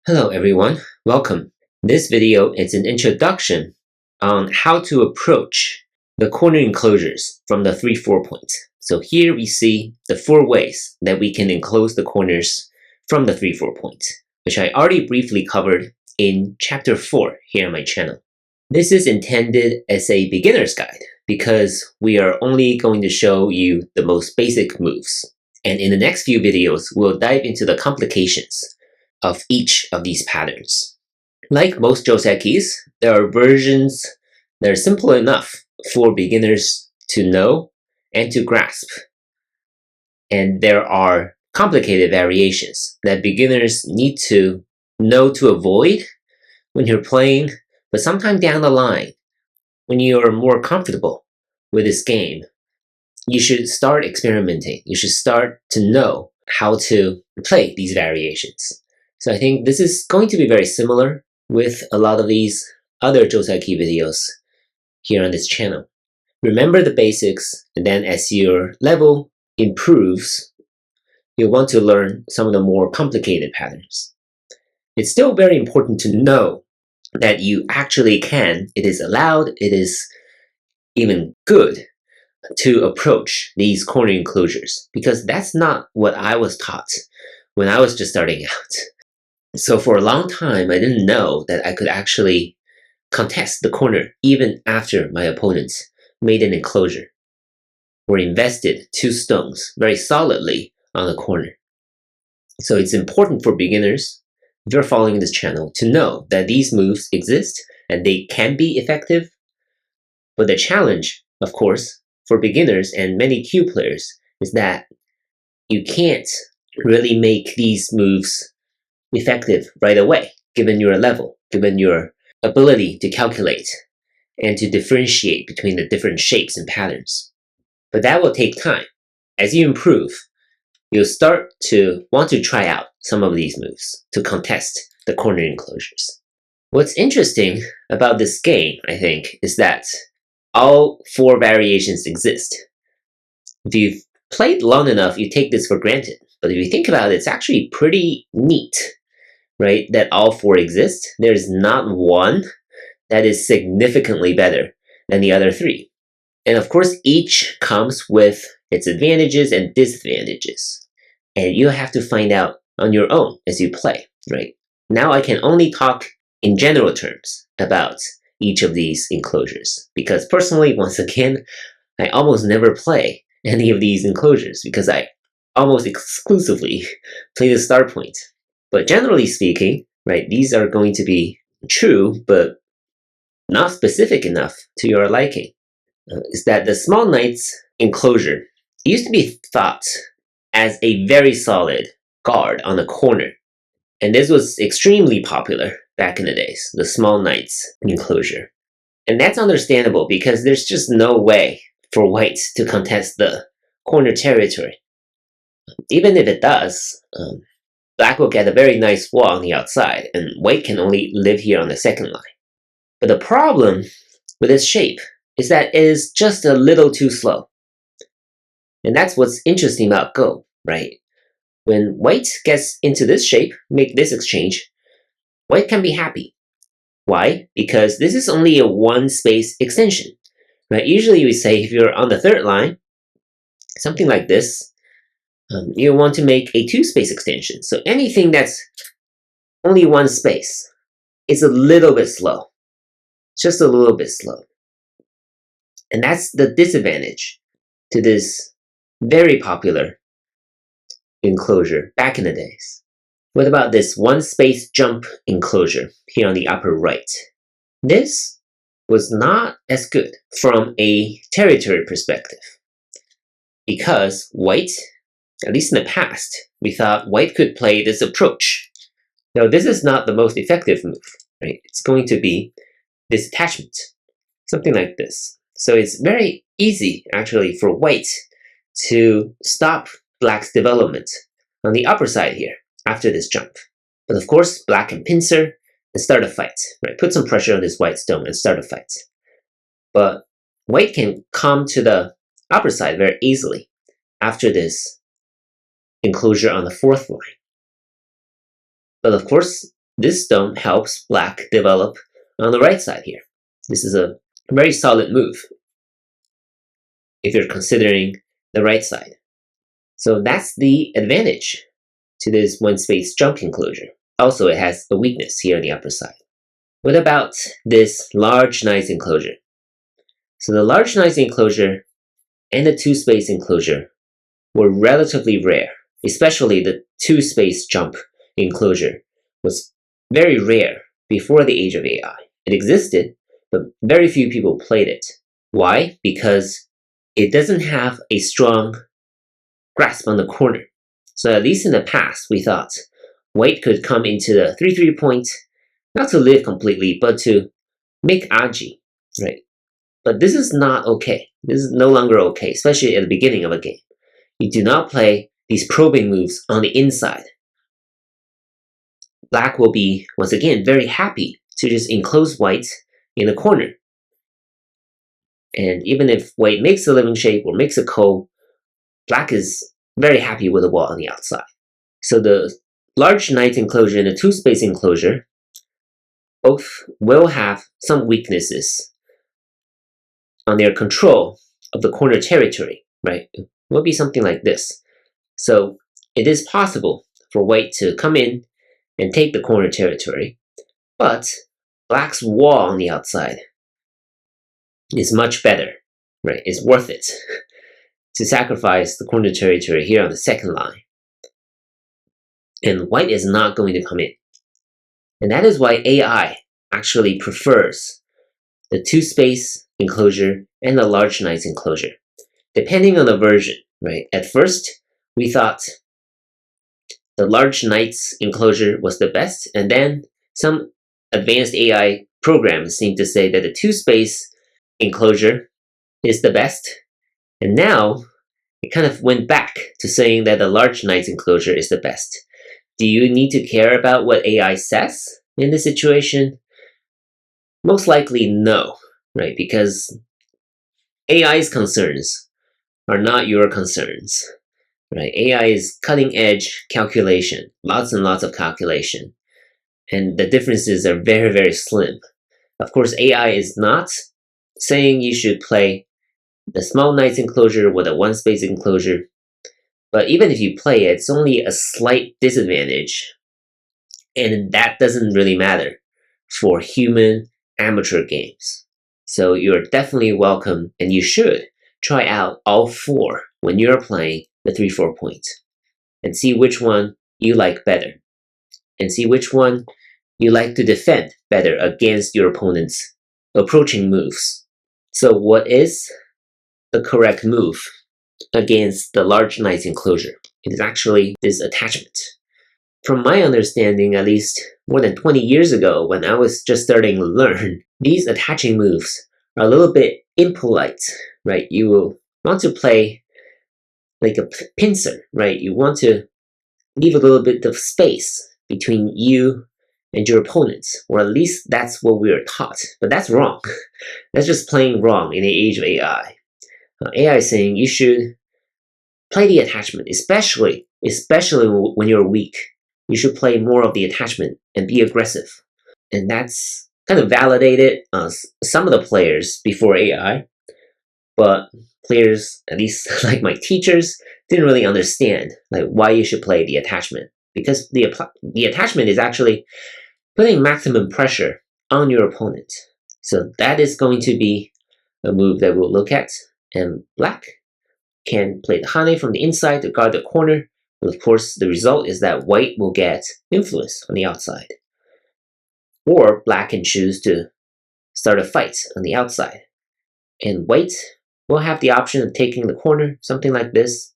Hello everyone, welcome. This video is an introduction on how to approach the corner enclosures from the 3-4 point. So here we see the 4 ways that we can enclose the corners from the 3-4 point, which I already briefly covered in chapter 4 here on my channel. This is intended as a beginner's guide because we are only going to show you the most basic moves. And in the next few videos, we'll dive into the complications of each of these patterns. Like most Josekis, there are versions that are simple enough for beginners to know and to grasp. And there are complicated variations that beginners need to know to avoid when you're playing, but sometime down the line, when you are more comfortable with this game, you should start experimenting. You should start to know how to play these variations. So I think this is going to be very similar with a lot of these other Joseki videos here on this channel. Remember the basics, and then as your level improves, you'll want to learn some of the more complicated patterns. It's still very important to know that you actually can, it is allowed, it is even good to approach these corner enclosures, because that's not what I was taught when I was just starting out. So for a long time, I didn't know that I could actually contest the corner even after my opponents made an enclosure or invested 2 stones very solidly on the corner. So it's important for beginners, if you're following this channel, to know that these moves exist and they can be effective. But the challenge, of course, for beginners and many Q players is that you can't really make these moves effective right away, given your level, given your ability to calculate and to differentiate between the different shapes and patterns. But that will take time. As you improve, you'll start to want to try out some of these moves to contest the corner enclosures. What's interesting about this game, I think, is that all 4 variations exist. If you've played long enough, you take this for granted. But if you think about it, it's actually pretty neat, right, that all 4 exist. There's not one that is significantly better than the other 3. And of course, each comes with its advantages and disadvantages. And you have to find out on your own as you play, right? Now I can only talk in general terms about each of these enclosures, because personally, once again, I almost never play any of these enclosures because I almost exclusively play the start point. But generally speaking, right, these are going to be true, but not specific enough to your liking. Is that the small knight's enclosure used to be thought as a very solid guard on the corner. And this was extremely popular back in the days, the small knight's enclosure. And that's understandable because there's just no way for white to contest the corner territory. Even if it does, black will get a very nice wall on the outside, and white can only live here on the second line. But the problem with this shape is that it is just a little too slow. And that's what's interesting about Go, right? When white gets into this shape, make this exchange, white can be happy. Why? Because this is only a 1-space extension, right? Usually we say if you're on the 3rd line, something like this, you want to make a 2-space extension. So anything that's only 1 space is a little bit slow, just a little bit slow. And that's the disadvantage to this very popular enclosure back in the days. What about this 1-space jump enclosure here on the upper right? This was not as good from a territory perspective because white, at least in the past, we thought white could play this approach. Now this is not the most effective move, right? It's going to be this attachment, something like this. So it's very easy actually for white to stop black's development on the upper side here after this jump. But of course, black can pincer and start a fight, right? Put some pressure on this white stone and start a fight. But white can come to the upper side very easily after this enclosure on the 4th line. But of course, this stone helps black develop on the right side here. This is a very solid move if you're considering the right side. So that's the advantage to this one space jump enclosure. Also, it has a weakness here on the upper side. What about this large nice enclosure? So the large nice enclosure and the two space enclosure were relatively rare, especially the two space jump enclosure was very rare before the age of AI. It existed, but very few people played it. Why? Because it doesn't have a strong grasp on the corner. So at least in the past, we thought white could come into the 3-3 point, not to live completely, but to make aji, right? But this is not okay. This is no longer okay, especially at the beginning of a game. You do not play these probing moves on the inside. Black will be, once again, very happy to just enclose white in the corner. And even if white makes a living shape or makes a ko, black is very happy with the wall on the outside. So the large knight enclosure and the two space enclosure both will have some weaknesses on their control of the corner territory, right? It will be something like this. So it is possible for white to come in and take the corner territory, but black's wall on the outside is much better, right? It's worth it to sacrifice the corner territory here on the second line. And white is not going to come in. And that is why AI actually prefers the two space enclosure and the large knight enclosure, depending on the version, right? At first, we thought the large knight's enclosure was the best, and then some advanced AI programs seem to say that the two space enclosure is the best, and now it kind of went back to saying that the large knight's enclosure is the best. Do you need to care about what AI says in this situation? Most likely no, right? Because AI's concerns are not your concerns, right? AI is cutting edge calculation, lots and lots of calculation, and the differences are very, very slim. Of course, AI is not saying you should play the small knight's enclosure with a one space enclosure, but even if you play it, it's only a slight disadvantage, and that doesn't really matter for human amateur games. So you're definitely welcome, and you should try out all four when you're playing the 3-4 point, and see which one you like better, and see which one you like to defend better against your opponent's approaching moves. So what is the correct move against the large knight's enclosure? It is actually this attachment. From my understanding, at least more than 20 years ago, when I was just starting to learn, these attaching moves are a little bit impolite, right? You will want to play like a pincer, right? You want to leave a little bit of space between you and your opponents, or at least that's what we are taught. But that's wrong. That's just plain wrong in the age of AI. AI is saying you should play the attachment, especially when you're weak. You should play more of the attachment and be aggressive. And that's kind of validated some of the players before AI, but players, at least like my teachers, didn't really understand like why you should play the attachment, because the attachment is actually putting maximum pressure on your opponent. So that is going to be a move that we'll look at, and black can play the hane from the inside to guard the corner. But of course, the result is that white will get influence on the outside. Or black can choose to start a fight on the outside. And white will have the option of taking the corner, something like this.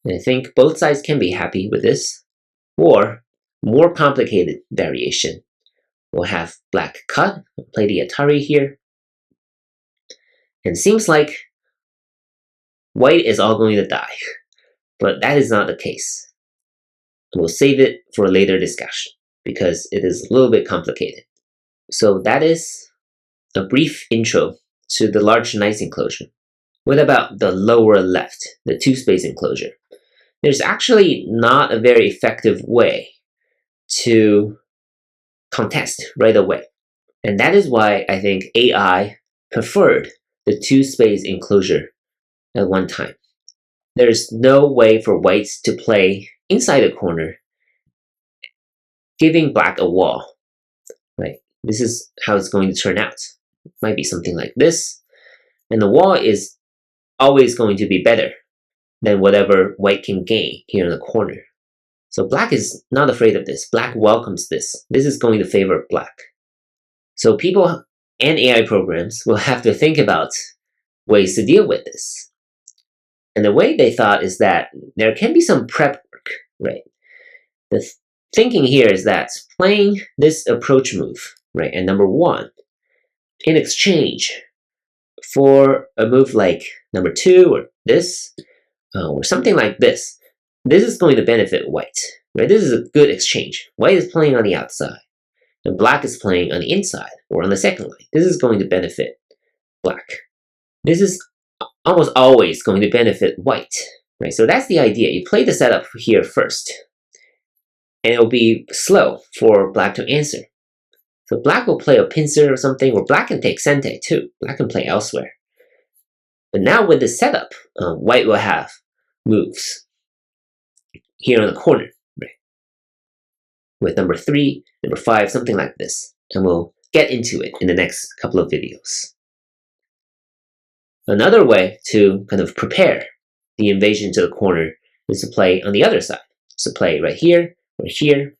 And I think both sides can be happy with this. Or, more complicated variation. We'll have black cut, play the Atari here. And it seems like white is all going to die. But that is not the case. We'll save it for a later discussion, because it is a little bit complicated. So that is a brief intro to the large nice enclosure. What about the lower left, the two space enclosure? There's actually not a very effective way to contest right away. And that is why I think AI preferred the two-space enclosure at one time. There's no way for whites to play inside a corner, giving black a wall, right? This is how it's going to turn out. It might be something like this, and the wall is always going to be better than whatever white can gain here in the corner. So black is not afraid of this. Black welcomes this. This is going to favor black. So people and AI programs will have to think about ways to deal with this. And the way they thought is that there can be some prep work, right? The thinking here is that playing this approach move, right, and number one, in exchange for a move like number two or this, or something like this, this is going to benefit white, right? This is a good exchange. White is playing on the outside, and black is playing on the inside or on the second line. This is going to benefit black. This is almost always going to benefit white, right? So that's the idea. You play the setup here first, and it'll be slow for black to answer. So black will play a pincer or something, or black can take sente too. Black can play elsewhere. But now with the setup, white will have moves here in the corner, right? With number 3, number 5, something like this. And we'll get into it in the next couple of videos. Another way to kind of prepare the invasion to the corner is to play on the other side. So play right here or here.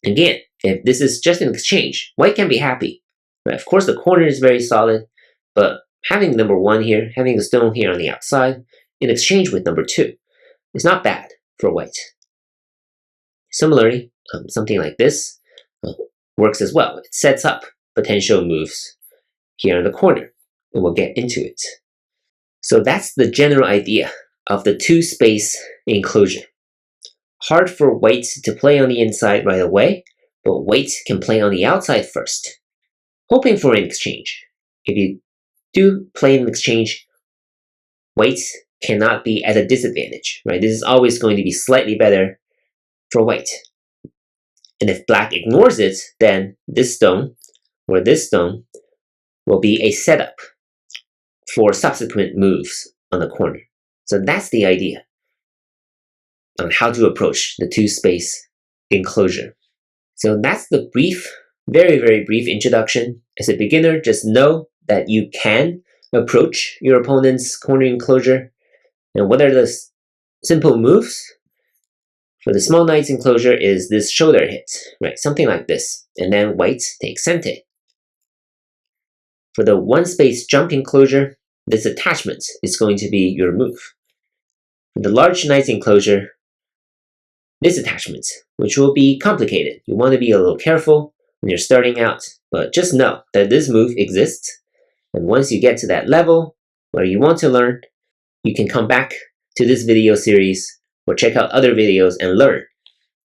Again, if this is just an exchange, white can be happy. Right? Of course, the corner is very solid, but having number 1 here, having a stone here on the outside, in exchange with number 2, is not bad for white. Similarly, something like this works as well. It sets up potential moves here in the corner, and we'll get into it. So that's the general idea of the two-space enclosure. Hard for white to play on the inside right away, but white can play on the outside first, hoping for an exchange. If you do play an exchange, white cannot be at a disadvantage, right? This is always going to be slightly better for white. And if black ignores it, then this stone or this stone will be a setup for subsequent moves on the corner. So that's the idea on how to approach the two-space enclosure. So that's the brief, very, very brief introduction. As a beginner, just know that you can approach your opponent's corner enclosure. And what are the simple moves? For the small knight's enclosure is this shoulder hit, right? Something like this. And then white takes sente. For the one-space jump enclosure, this attachment is going to be your move. For the large knight's enclosure, this attachment, which will be complicated. You want to be a little careful when you're starting out, but just know that this move exists. And once you get to that level where you want to learn, you can come back to this video series or check out other videos and learn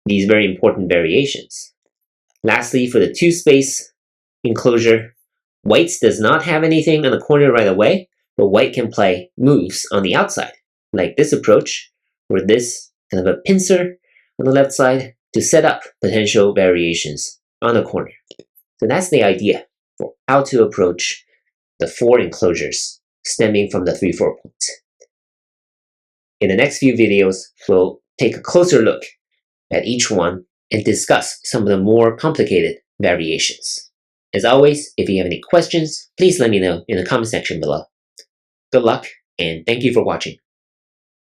these very important variations. Lastly, for the two-space enclosure, white does not have anything on the corner right away, but white can play moves on the outside, like this approach, or this kind of a pincer on the left side to set up potential variations on the corner. So that's the idea for how to approach the 4 enclosures stemming from the 3-4 point. In the next few videos, we'll take a closer look at each one and discuss some of the more complicated variations. As always, if you have any questions, please let me know in the comment section below. Good luck, and thank you for watching.